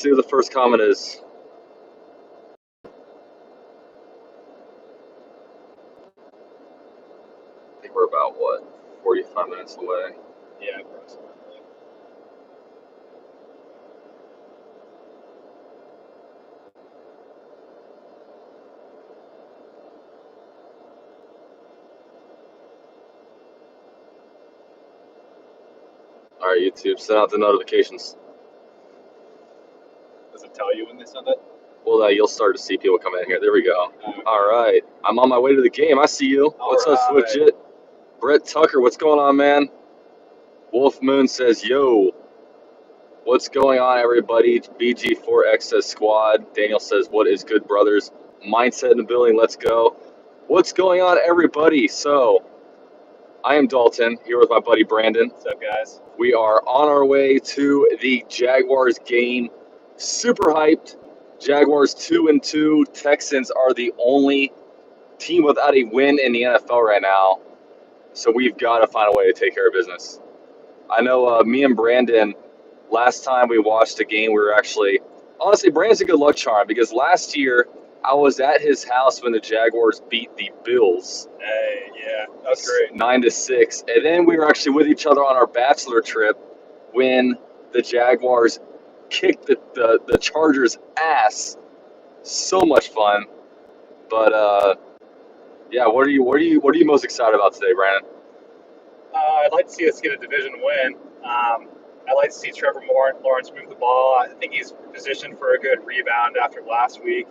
See what the first comment is. I think we're about, 45 minutes away? Yeah, approximately. All right, YouTube, send out the notifications. Does it tell you when they send it? Well, you'll start to see people come in here. There we go. Okay. All right, I'm on my way to the game. I see you. What's up, All right. Swiftjit? Brett Tucker, what's going on, man? Wolf Moon says, yo. What's going on, everybody? BG4X says squad. Daniel says, what is good, brothers? Mindset in the building, let's go. What's going on, everybody? So, I am Dalton, here with my buddy Brandon. What's up, guys? We are on our way to the Jaguars game. Super hyped. Jaguars 2-2. Texans are the only team without a win in the NFL right now. So we've got to find a way to take care of business. I know me and Brandon, last time we watched the game, we were actually, honestly, Brandon's a good luck charm because last year I was at his house when the Jaguars beat the Bills. Hey, yeah, that's great. 9-6. And then we were actually with each other on our bachelor trip when the Jaguars kicked the Chargers' ass. So much fun. But yeah, what are you most excited about today, Brandon? I'd like to see us get a division win. I'd like to see Trevor Lawrence move the ball. I think he's positioned for a good rebound after last week.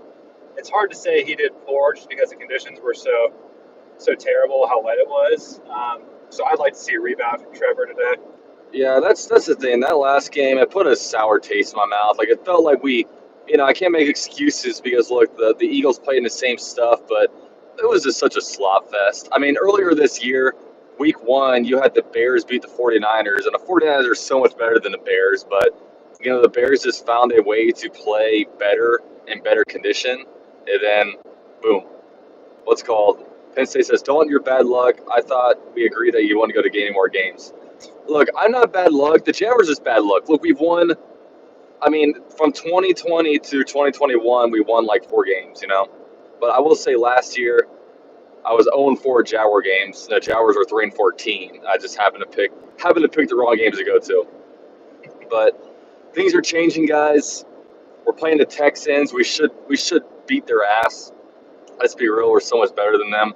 It's hard to say he did poor just because the conditions were so terrible, how wet it was. So I'd like to see a rebound from Trevor today. Yeah, that's the thing. That last game, it put a sour taste in my mouth. Like, it felt like I can't make excuses because, look, the Eagles played in the same stuff, but it was just such a slop fest. I mean, earlier this year, week 1, you had the Bears beat the 49ers, and the 49ers are so much better than the Bears, but, the Bears just found a way to play better in better condition, and then, boom, what's called? Penn State says, Dalton, you're bad luck. I thought we agreed that you want to go to gaining more games. Look, I'm not bad luck. The Jaguars is bad luck. Look, we've won. I mean, from 2020 to 2021, we won like 4 games, But I will say last year, I was 0-4 Jaguar games. The Jaguars were 3-14. I just happened to pick the wrong games to go to. But things are changing, guys. We're playing the Texans. We should beat their ass. Let's be real. We're so much better than them.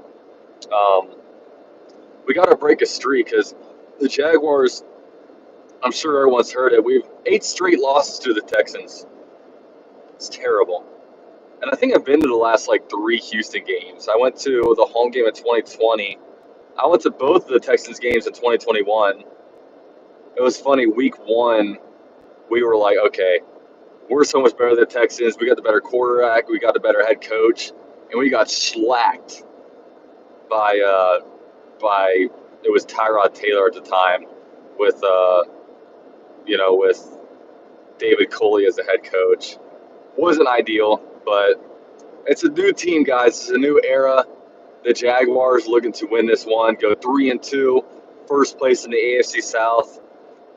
We got to break a streak because the Jaguars, I'm sure everyone's heard it. We've 8 straight losses to the Texans. It's terrible. And I think I've been to the last 3 Houston games. I went to the home game in 2020. I went to both of the Texans games in 2021. It was funny. Week 1, we were like, okay, we're so much better than the Texans. We got the better quarterback. We got the better head coach. And we got slacked by it was Tyrod Taylor at the time with with David Culley as the head coach. Wasn't ideal, but it's a new team, guys. It's a new era. The Jaguars looking to win this one, go 3-2, first place in the AFC South.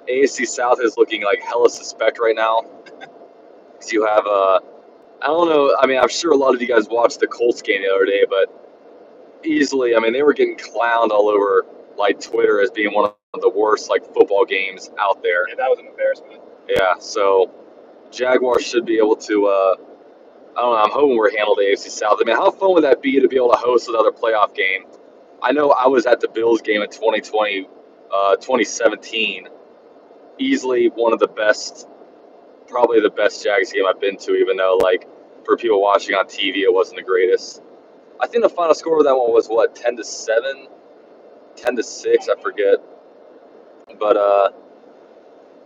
AFC South is looking like hella suspect right now. So you have I don't know. I mean, I'm sure a lot of you guys watched the Colts game the other day, but easily, I mean, they were getting clowned all over Twitter as being one of the worst football games out there. Yeah, that was an embarrassment. Yeah, so Jaguars should be able to. I don't know. I'm hoping we're handled the AFC South. I mean, how fun would that be to be able to host another playoff game? I know I was at the Bills game in 2017. Easily one of the best, probably the best Jags game I've been to. Even though for people watching on TV, it wasn't the greatest. I think the final score of that one was 10-7, 10-6. I forget. But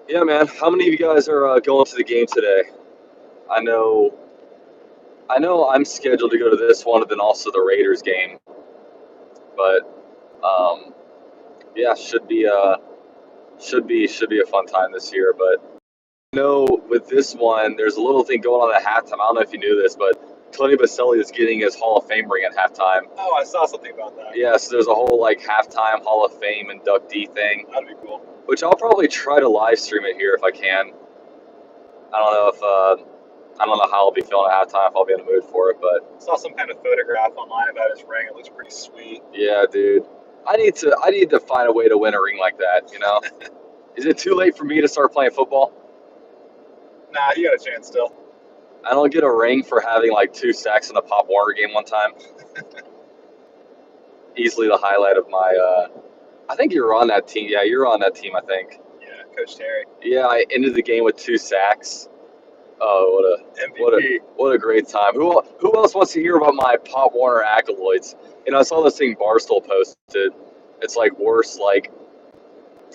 yeah, man. How many of you guys are going to the game today? I know I'm scheduled to go to this one and then also the Raiders game. But yeah, should be a fun time this year. But with this one, there's a little thing going on at halftime. I don't know if you knew this, but Tony Baselli is getting his Hall of Fame ring at halftime. Oh, I saw something about that. Yeah, so there's a whole halftime Hall of Fame inductee thing. That'd be cool. Which I'll probably try to live stream it here if I can. I don't know if I don't know how I'll be feeling at halftime, if I'll be in the mood for it, but I saw some kind of photograph online about his ring. It looks pretty sweet. yeah, dude. I need to find a way to win a ring like that, you know? Is it too late for me to start playing football? Nah, you got a chance still. I don't get a ring for having like 2 sacks in the Pop Warner game one time. Easily the highlight of my I think you were on that team. Yeah, you were on that team, I think. Yeah, Coach Terry. Yeah, I ended the game with 2 sacks. Oh, MVP. what a great time. Who else wants to hear about my Pop Warner accolades? You know, I saw this thing Barstool posted. It's like worse like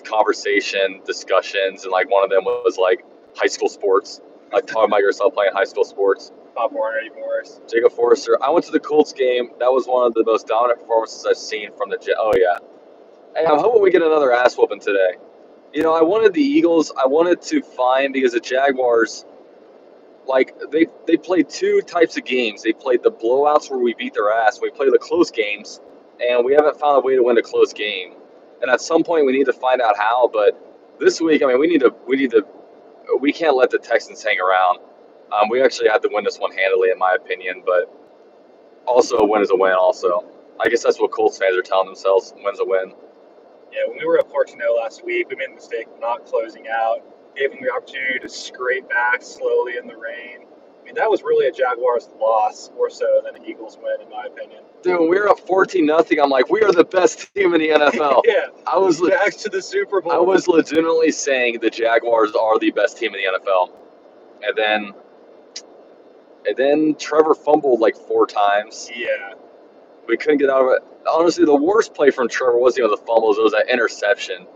conversation discussions, and like one of them was like high school sports, like talking about yourself playing high school sports. Pop Warner, even worse. Jacob Forrester. I went to the Colts game. That was one of the most dominant performances I've seen from the. Oh yeah. Hey, I'm hoping we get another ass whooping today. You know, I wanted the Eagles. I wanted to find because the Jaguars, like they played two types of games. They played the blowouts where we beat their ass. We play the close games, and we haven't found a way to win a close game. And at some point, we need to find out how. But this week, I mean, we can't let the Texans hang around. We actually have to win this one handily, in my opinion. But also, a win is a win. Also, I guess that's what Colts fans are telling themselves: win's a win. Yeah, when we were up 14-0 last week, we made the mistake of not closing out. Gave them the opportunity to scrape back slowly in the rain. I mean, that was really a Jaguars loss, more so than an Eagles win, in my opinion. Dude, when we were up 14-0, I'm like, we are the best team in the NFL. Yeah, I was back to the Super Bowl. I was legitimately saying the Jaguars are the best team in the NFL. And then Trevor fumbled like 4 times. Yeah. We couldn't get out of it. Honestly, the worst play from Trevor wasn't even the fumbles, it was that interception.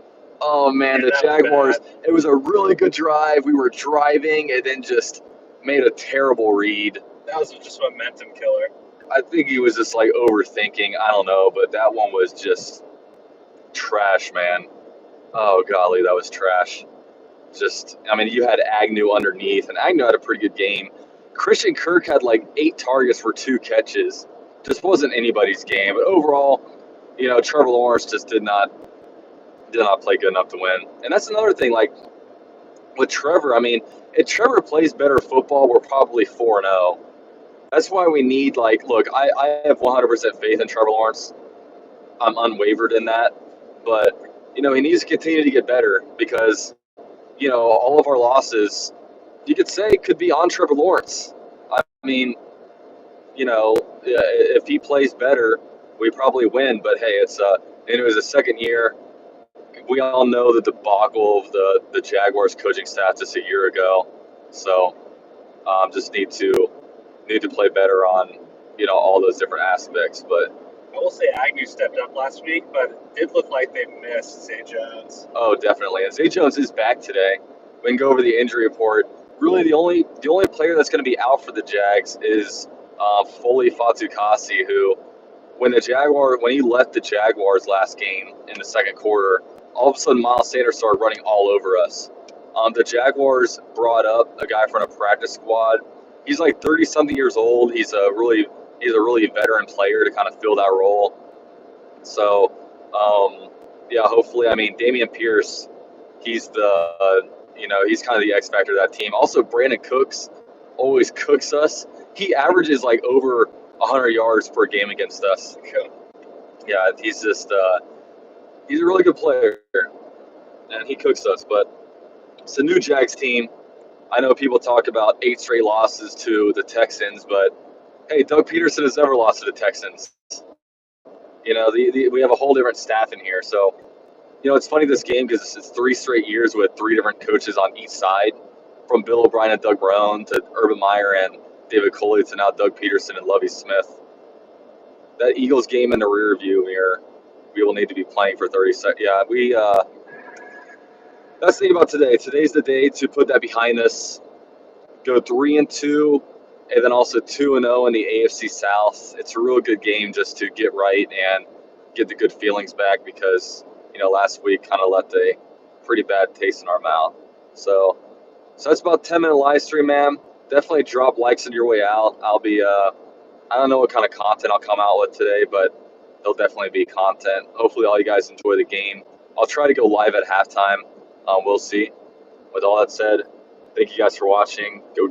Oh man, Yeah, the that was Jaguars, bad. it was a really good drive. We were driving and then just made a terrible read. That was just a momentum killer. I think he was just like overthinking. I don't know, but that one was just trash, man. Oh golly, that was trash. Just, I mean, you had Agnew underneath, and Agnew had a pretty good game. Christian Kirk had like 8 targets for 2 catches. Just wasn't anybody's game. But overall, you know, Trevor Lawrence just did not play good enough to win. And that's another thing. Like with Trevor, I mean, if Trevor plays better football, we're probably 4-0. That's why we need look. I have 100% faith in Trevor Lawrence. I'm unwavered in that, but you know he needs to continue to get better because you know all of our losses, you could say, could be on Trevor Lawrence. I mean, you know, if he plays better, we probably win. But hey, it was the second year. We all know the debacle of the Jaguars coaching staff just a year ago. So just need to play better on all those different aspects. But I will say Agnew stepped up last week, but it did look like they missed Zay Jones. oh, definitely. And Zay Jones is back today. We can go over the injury report. Really, the only player that's going to be out for the Jags is Foley Fatukasi, who when he left the Jaguars last game in the second quarter, all of a sudden Miles Sanders started running all over us. The Jaguars brought up a guy from a practice squad. He's like 30 something years old. He's a really veteran player to kind of fill that role. So yeah, hopefully, I mean, Dameon Pierce, he's he's kind of the X factor of that team. Also, Brandon Cooks always cooks us. He averages like over 100 yards per game against us. Yeah, he's a really good player, and he cooks us. But it's a new Jags team. I know people talk about 8 straight losses to the Texans, but hey, Doug Peterson has never lost to the Texans. You know, we have a whole different staff in here. So, you know, it's funny this game because it's 3 straight years with 3 different coaches on each side, from Bill O'Brien and Doug Marrone to Urban Meyer and David Coley to now Doug Peterson and Lovie Smith. That Eagles game in the rear view mirror, we will need to be playing for 30 seconds. Yeah, that's the thing about today. Today's the day to put that behind us, go 3-2, and then also 2-0 in the AFC South. It's a real good game just to get right and get the good feelings back because, you know, last week kind of left a pretty bad taste in our mouth. So that's about 10-minute live stream, man. Definitely drop likes on your way out. I'll be, I don't know what kind of content I'll come out with today, but there'll definitely be content. Hopefully all you guys enjoy the game. I'll try to go live at halftime. We'll see. With all that said, Thank you guys for watching. Go